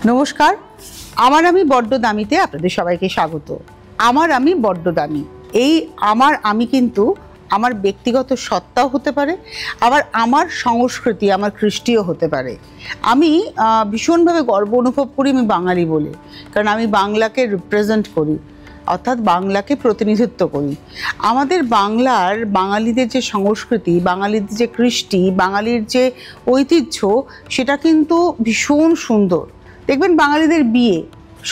নমস্কার, আমার আমি বড্ড দামিতে আপনাদের সবাইকে স্বাগত। আমার আমি বড্ড দামি, এই আমি কিন্তু আমার ব্যক্তিগত সত্তাও হতে পারে, আবার আমার সংস্কৃতি, আমার কৃষ্টিও হতে পারে। আমি ভীষণভাবে গর্ব অনুভব করি আমি বাঙালি বলে, কারণ আমি বাংলাকে রিপ্রেজেন্ট করি, অর্থাৎ বাংলাকে প্রতিনিধিত্ব করি। আমাদের বাঙালিদের যে সংস্কৃতি, বাঙালিদের যে কৃষ্টি, বাঙালির যে ঐতিহ্য, সেটা কিন্তু ভীষণ সুন্দর। দেখবেন বাঙালিদের বিয়ে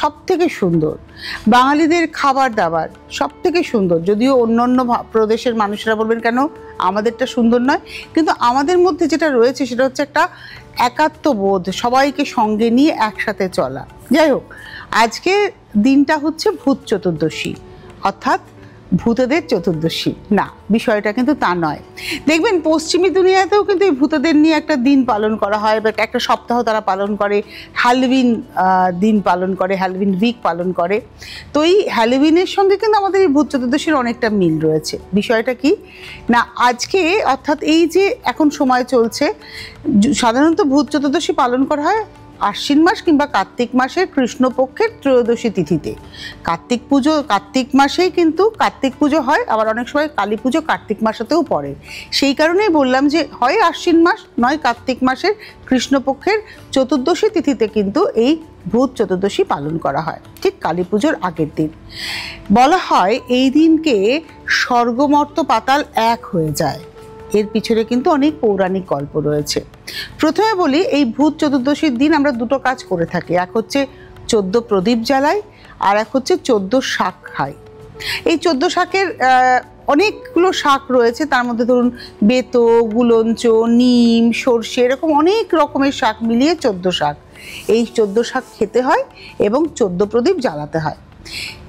সব থেকে সুন্দর, বাঙালিদের খাবার দাবার সব থেকে সুন্দর। যদিও অন্য প্রদেশের মানুষেরা বলবেন কেন আমাদেরটা সুন্দর নয়, কিন্তু আমাদের মধ্যে যেটা রয়েছে সেটা হচ্ছে একটা একাত্মবোধ, সবাইকে সঙ্গে নিয়ে একসাথে চলা। যাই হোক, আজকের দিনটা হচ্ছে ভূত চতুর্দশী, অর্থাৎ ভূতেদের চতুর্দশী। না, বিষয়টা কিন্তু তা নয়। দেখবেন পশ্চিমী দুনিয়াতেও কিন্তু এই ভূতেদের নিয়ে একটা দিন পালন করা হয়, বা একটা সপ্তাহ তারা পালন করে, হ্যালোউইন দিন পালন করে, হ্যালোউইন উইক পালন করে। তো এই হ্যালোউইনের সঙ্গে কিন্তু আমাদের এই ভূত চতুর্দশীর অনেকটা মিল রয়েছে। বিষয়টা কি না, আজকে অর্থাৎ এই যে এখন সময় চলছে, সাধারণত ভূত চতুর্দশী পালন করা হয় আশ্বিন মাস কিংবা কার্তিক মাসের কৃষ্ণপক্ষের ত্রয়োদশী তিথিতে। কার্তিক মাসেই কিন্তু কার্তিক পুজো হয়, আবার অনেক সময় কালী পুজো কার্তিক মাসেতেও পড়ে। সেই কারণেই বললাম যে হয় আশ্বিন মাস নয় কার্তিক মাসের কৃষ্ণপক্ষের চতুর্দশী তিথিতে কিন্তু এই ভূত চতুর্দশী পালন করা হয়, ঠিক কালী পুজোর আগের দিন। বলা হয় এই দিনকে স্বর্গমর্ত পাতাল এক হয়ে যায়। এর পিছনে কিন্তু অনেক পৌরাণিক গল্প রয়েছে। প্রথমে বলি, এই ভূত চতুর্দশীর দিন আমরা দুটো কাজ করে থাকি। এক হচ্ছে 14 প্রদীপ জ্বালাই, আর এক হচ্ছে 14 শাক খাই। এই 14 শাকের অনেকগুলো শাক রয়েছে, তার মধ্যে ধরুন বেতো, গুলঞ্চ, নিম, সর্ষে, এরকম অনেক রকমের শাক মিলিয়ে 14 শাক। এই 14 শাক খেতে হয় এবং 14 প্রদীপ জ্বালাতে হয়।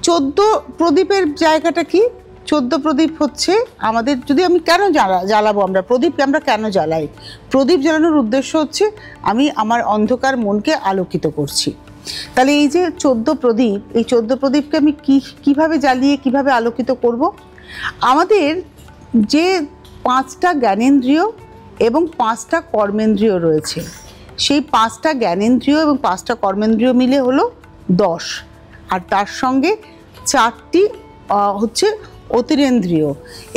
14 প্রদীপের জায়গাটা কি? 14 প্রদীপ হচ্ছে আমাদের, যদি আমি কেন জ্বালাবো, আমরা প্রদীপকে আমরা কেন জ্বালাই? প্রদীপ জ্বালানোর উদ্দেশ্য হচ্ছে আমি আমার অন্ধকার মনকে আলোকিত করছি। তাহলে এই যে 14 প্রদীপ, এই 14 প্রদীপকে আমি কিভাবে জ্বালিয়ে কিভাবে আলোকিত করব? আমাদের যে 5টা জ্ঞানেন্দ্রিয় এবং 5টা কর্মেন্দ্রিয় রয়েছে, সেই 5টা জ্ঞানেন্দ্রিয় এবং 5টা কর্মেন্দ্রিয় মিলে হলো 10, আর তার সঙ্গে 4টি হচ্ছে অতিরেন্দ্রিয়।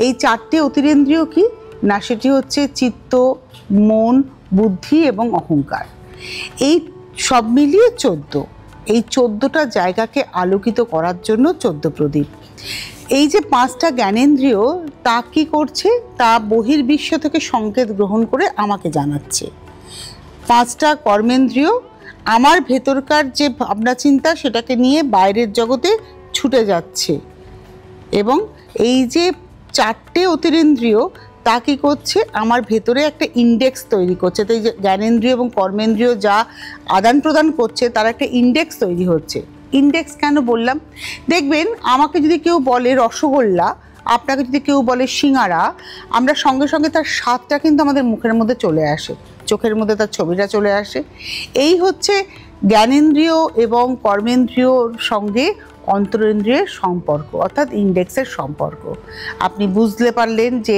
এই 4টে অতিরেন্দ্রিয় কি না, সেটি হচ্ছে চিত্ত, মন, বুদ্ধি এবং অহংকার। এই সব মিলিয়ে 14। এই 14টা জায়গাকে আলোকিত করার জন্য 14 প্রদীপ। এই যে 5টা জ্ঞানেন্দ্রিয়, তা কি করছে? তা বহির্বিশ্ব থেকে সংকেত গ্রহণ করে আমাকে জানাচ্ছে। 5টা কর্মেন্দ্রিয় আমার ভেতরকার যে ভাবনা চিন্তা, সেটাকে নিয়ে বাইরের জগতে ছুটে যাচ্ছে। এবং এই যে 4টে অতিরেন্দ্রিয়, তা কী করছে? আমার ভেতরে একটা ইন্ডেক্স তৈরি করছে। তো এই যে জ্ঞানেন্দ্রিয় এবং কর্মেন্দ্রিয় যা আদান প্রদান করছে, তার একটা ইন্ডেক্স তৈরি হচ্ছে। ইন্ডেক্স কেন বললাম? দেখবেন আমাকে যদি কেউ বলে রসগোল্লা, আপনাকে যদি কেউ বলে সিঙ্গারা, আমরা সঙ্গে সঙ্গে তার স্বাদটা কিন্তু আমাদের মুখের মধ্যে চলে আসে, চোখের মধ্যে তার ছবিটা চলে আসে। এই হচ্ছে জ্ঞানেন্দ্রিয় এবং কর্মেন্দ্রিয়র সঙ্গে অন্তরেন্দ্রিয়ের সম্পর্ক, অর্থাৎ ইন্ডেক্সের সম্পর্ক। আপনি বুঝতে পারলেন যে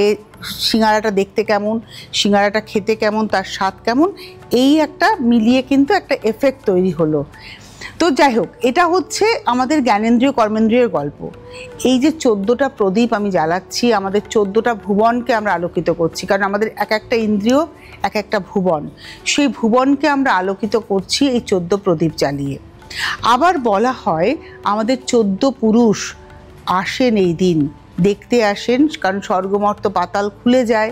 সিঙ্গারাটা দেখতে কেমন, সিঙ্গারাটা খেতে কেমন, তার স্বাদ কেমন, এই একটা মিলিয়ে কিন্তু একটা এফেক্ট তৈরি হলো। তো যাই হোক, এটা হচ্ছে আমাদের জ্ঞানেন্দ্রিয় কর্মেন্দ্রিয়ের গল্প। এই যে 14টা প্রদীপ আমি জ্বালাচ্ছি, আমাদের 14টা ভুবনকে আমরা আলোকিত করছি, কারণ আমাদের এক একটা ইন্দ্রিয় এক একটা ভুবন, সেই ভুবনকে আমরা আলোকিত করছি এই 14 প্রদীপ জ্বালিয়ে। আবার বলা হয় আমাদের 14 পুরুষ আসেন এই দিন, দেখতে আসেন, কারণ স্বর্গমর্ত পাতাল খুলে যায়,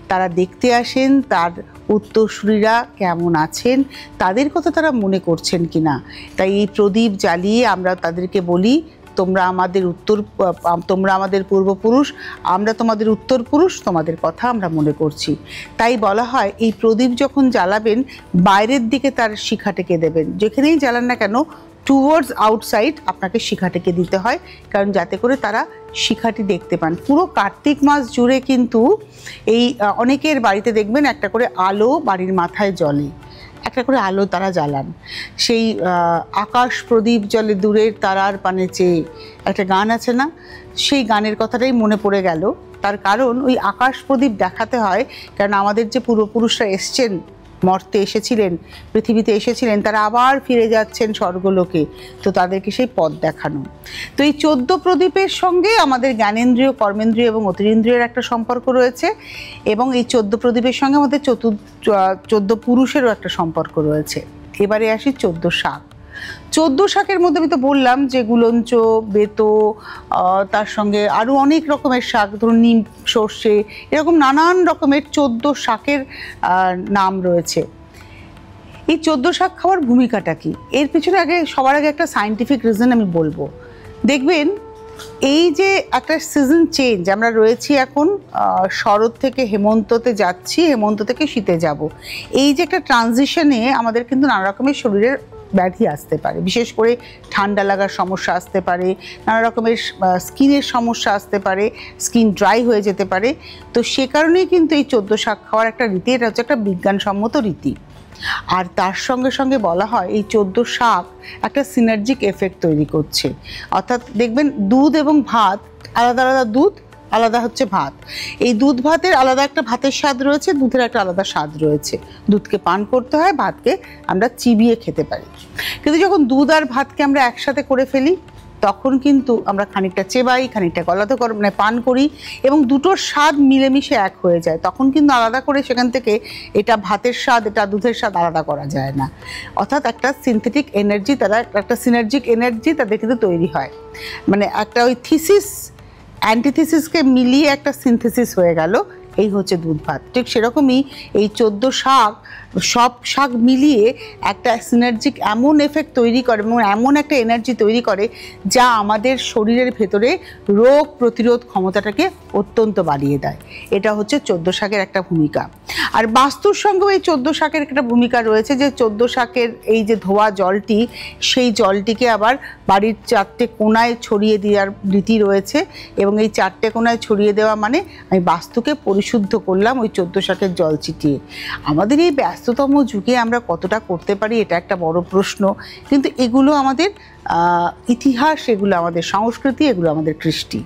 তারা দেখতে আসেন তার উত্তরসূরিরা কেমন আছেন, তাদের কথা তারা মনে করছেন কিনা। তাই এই প্রদীপ জ্বালিয়ে আমরা তাদেরকে বলি, তোমরা আমাদের পূর্বপুরুষ, আমরা তোমাদের উত্তর পুরুষ, তোমাদের কথা আমরা মনে করছি। তাই বলা হয় এই প্রদীপ যখন জ্বালাবেন, বাইরের দিকে তার শিখাটাকে দেবেন। যেখানেই জ্বালান না কেন, টুয়ার্ডস আউটসাইড আপনাকে শিখাটাকে দিতে হয়, কারণ যাতে করে তারা শিখাটি দেখতে পান। পুরো কার্তিক মাস জুড়ে কিন্তু এই অনেকের বাড়িতে দেখবেন একটা করে আলো বাড়ির মাথায় জ্বলে, একটা করে আলো তারা জ্বালান। সেই আকাশ প্রদীপ জ্বলে দূরের তারার পানে চেয়ে, একটা গান আছে না, সেই গানের কথাটাই মনে পড়ে গেল। তার কারণ ওই আকাশ প্রদীপ দেখাতে হয়, কারণ আমাদের যে পূর্বপুরুষরা এসছেন মর্তে এসেছিলেন, পৃথিবীতে এসেছিলেন, তারা আবার ফিরে যাচ্ছেন স্বর্গলোকে, তো তাদেরকে সেই পথ দেখানো। তো এই 14 প্রদীপের সঙ্গে আমাদের জ্ঞানেন্দ্রিয়, কর্মেন্দ্রিয় এবং অতিরিন্দ্রিয়ের একটা সম্পর্ক রয়েছে, এবং এই 14 প্রদীপের সঙ্গে আমাদের 14 পুরুষেরও একটা সম্পর্ক রয়েছে। এবারে আসি 14 শাক। 14 শাকের মধ্যে আমি তো বললাম যে গুলঞ্চ, বেতো, তার সঙ্গে আরও অনেক রকমের শাক, ধরুন নিম, সর্ষে, এরকম নানান রকমের 14 শাকের নাম রয়েছে। এই 14 শাক খাওয়ার ভূমিকাটা কি? এর পিছনে সবার আগে একটা সায়েন্টিফিক রিজন আমি বলবো। দেখবেন এই যে একটা সিজন চেঞ্জ, আমরা রয়েছি এখন শরৎ থেকে হেমন্ততে যাচ্ছি, হেমন্ত থেকে শীতে যাব, এই যে একটা ট্রানজিশনে আমাদের কিন্তু নানা রকমের শরীরের ব্যাধি আসতে পারে, বিশেষ করে ঠান্ডা লাগার সমস্যা আসতে পারে, নানা রকমের স্কিনের সমস্যা আসতে পারে, স্কিন ড্রাই হয়ে যেতে পারে। তো সে কারণেই কিন্তু এই 14 শাক খাওয়ার একটা রীতি, এটা হচ্ছে একটা বিজ্ঞানসম্মত রীতি। আর তার সঙ্গে সঙ্গে বলা হয় এই 14 শাক একটা সিনার্জিক এফেক্ট তৈরি করছে। অর্থাৎ দেখবেন দুধ এবং ভাত আলাদা আলাদা, দুধ আলাদা হচ্ছে ভাত, এই দুধ ভাতের আলাদা একটা ভাতের স্বাদ রয়েছে, দুধের একটা আলাদা স্বাদ রয়েছে। দুধকে পান করতে হয়, ভাতকে আমরা চিবিয়ে খেতে পারি। কিন্তু যখন দুধ আর ভাতকে আমরা একসাথে করে ফেলি তখন কিন্তু আমরা খানিকটা চেবাই, খানিকটা গলাতে মানে পান করি, এবং দুটোর স্বাদ মিলেমিশে এক হয়ে যায়। তখন কিন্তু আলাদা করে সেখান থেকে এটা ভাতের স্বাদ, এটা দুধের স্বাদ আলাদা করা যায় না। অর্থাৎ একটা সিনথেটিক এনার্জি, একটা সিনার্জিক এনার্জি তাদের কিন্তু তৈরি হয়। মানে একটা ওই থিসিস অ্যান্টিথিসিসকে মিলিয়ে একটা সিনথেসিস হয়ে গেল, এই হচ্ছে দুধ ভাত। ঠিক সেরকমই এই 14 শাক, সব শাক মিলিয়ে একটা সিনার্জিক এমন এফেক্ট তৈরি করে এবং এমন একটা এনার্জি তৈরি করে যা আমাদের শরীরের ভেতরে রোগ প্রতিরোধ ক্ষমতাটাকে অত্যন্ত বাড়িয়ে দেয়। এটা হচ্ছে 14 শাকের একটা ভূমিকা। আর বাস্তুর সঙ্গেও এই 14 শাকের একটা ভূমিকা রয়েছে, যে 14 শাকের এই যে ধোয়া জলটি, সেই জলটিকে আবার বাড়ির 4টে কোণায় ছড়িয়ে দেওয়ার রীতি রয়েছে, এবং এই 4টে কোণায় ছড়িয়ে দেওয়া মানে আমি বাস্তুকে পরিশুদ্ধ করলাম ওই 14 শাকের জল ছিটিয়ে। আমাদের এই ব্যস্ততম যুগে আমরা কতটা করতে পারি এটা একটা বড় প্রশ্ন, কিন্তু এগুলো আমাদের ইতিহাস, এগুলো আমাদের সংস্কৃতি, এগুলো আমাদের কৃষ্টি।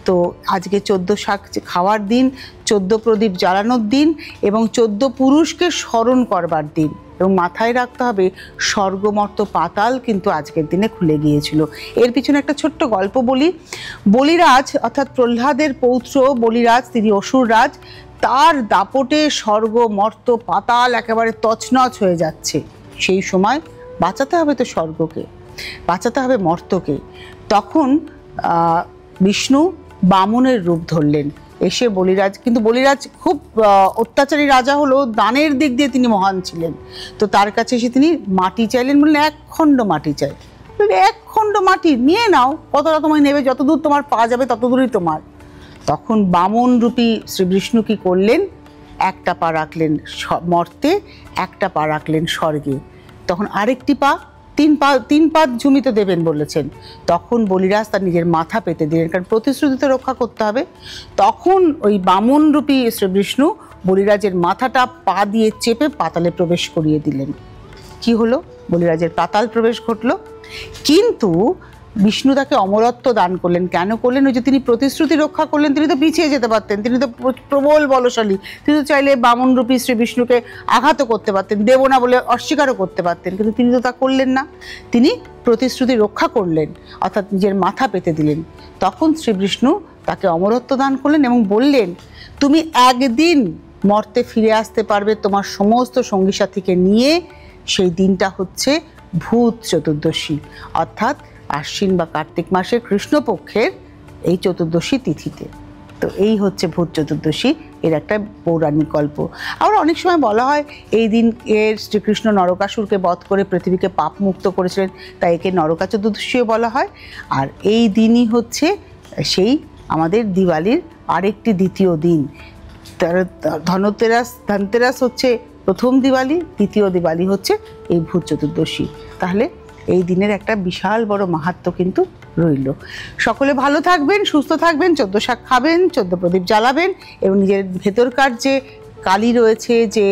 তো আজকে 14 শাক খাওয়ার দিন, 14 প্রদীপ জ্বালানোর দিন, এবং 14 পুরুষকে স্মরণ করবার দিন। এবং মাথায় রাখতে হবে স্বর্গ, মর্ত, পাতাল কিন্তু আজকের দিনে খুলে গিয়েছিল। এর পিছনে একটা ছোট্ট গল্প বলি। বলিরাজ অর্থাৎ প্রহ্লাদের পৌত্র বলিরাজ, তিনি অসুররাজ, তার দাপটে স্বর্গ, মর্ত, পাতাল একেবারে তছনছ হয়ে যাচ্ছে। সেই সময় বাঁচাতে হবে তো স্বর্গকে, বাঁচাতে হবে মর্তকে। তখন বিষ্ণু বামনের রূপ ধরলেন, এসে বলিরাজ, কিন্তু বলিরাজ খুব অত্যাচারী রাজা হলো, দানের দিক দিয়ে তিনি মহান ছিলেন। তো তার কাছে এসে তিনি মাটি চাইলেন, বললেন 1 খণ্ড মাটি চাই। 1 খণ্ড মাটি নিয়ে নাও, কতটা তোমায় নেবে, যতদূর তোমার পাওয়া যাবে ততদূরই তোমার। তখন বামন রূপী শ্রী বিষ্ণু কি করলেন, একটা পা রাখলেন মর্তে, একটা পা রাখলেন স্বর্গে। তখন আরেকটি পা, 3 পা জমিতে দেবেন বলেছেন। তখন বলিরাজ তার নিজের মাথা পেতে দিলেন, কারণ প্রতিশ্রুতিতে রক্ষা করতে হবে। তখন ওই বামন রূপী শ্রী বিষ্ণু বলিরাজের মাথাটা পা দিয়ে চেপে পাতালে প্রবেশ করিয়ে দিলেন। কি হলো, বলিরাজের পাতাল প্রবেশ ঘটলো। কিন্তু বিষ্ণু তাকে অমরত্ব দান করলেন। কেন করলেন? ওই যে তিনি প্রতিশ্রুতি রক্ষা করলেন, তিনি তো পিছিয়ে যেতে পারতেন, তিনি তো প্রবল বলশালী, তিনি তো চাইলে বামনরূপী শ্রী বিষ্ণুকে আঘাতও করতে পারতেন, দেব না বলে অস্বীকারও করতে পারতেন, কিন্তু তিনি তো তা করলেন না। তিনি প্রতিশ্রুতি রক্ষা করলেন, অর্থাৎ নিজের মাথা পেতে দিলেন। তখন শ্রী বিষ্ণু তাকে অমরত্ব দান করলেন এবং বললেন, তুমি একদিন মর্তে ফিরে আসতে পারবে তোমার সমস্ত সঙ্গী সাথীকে নিয়ে। সেই দিনটা হচ্ছে ভূত চতুর্দশী, অর্থাৎ আশ্বিন বা কার্তিক মাসের কৃষ্ণপক্ষের এই চতুর্দশী তিথিতে। তো এই হচ্ছে ভূত চতুর্দশী, এর একটা পৌরাণিক গল্প। আবার অনেক সময় বলা হয় এই দিন এর শ্রীকৃষ্ণ নরকাসুরকে বধ করে পৃথিবীকে পাপ মুক্ত করেছিলেন, তাই একে নরকা চতুর্দশীও বলা হয়। আর এই দিনই হচ্ছে সেই আমাদের দিওয়ালির আরেকটি দ্বিতীয় দিন। ধনতেরাস হচ্ছে প্রথম দিওয়ালি, দ্বিতীয় দিওয়ালি হচ্ছে এই ভূত চতুর্দশী। তাহলে এই দিনের একটা বিশাল বড় মাহাত্ম্য কিন্তু রইল। সকলে ভালো থাকবেন, সুস্থ থাকবেন, 14 শাক খাবেন, 14 প্রদীপ জ্বালাবেন, এবং নিজের ভেতরকার যে কালি রয়েছে, যে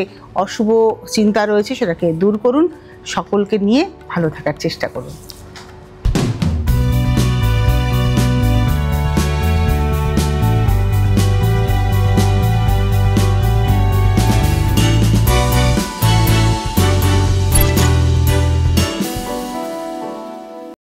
অশুভ চিন্তা রয়েছে, সেটাকে দূর করুন। সকলকে নিয়ে ভালো থাকার চেষ্টা করুন।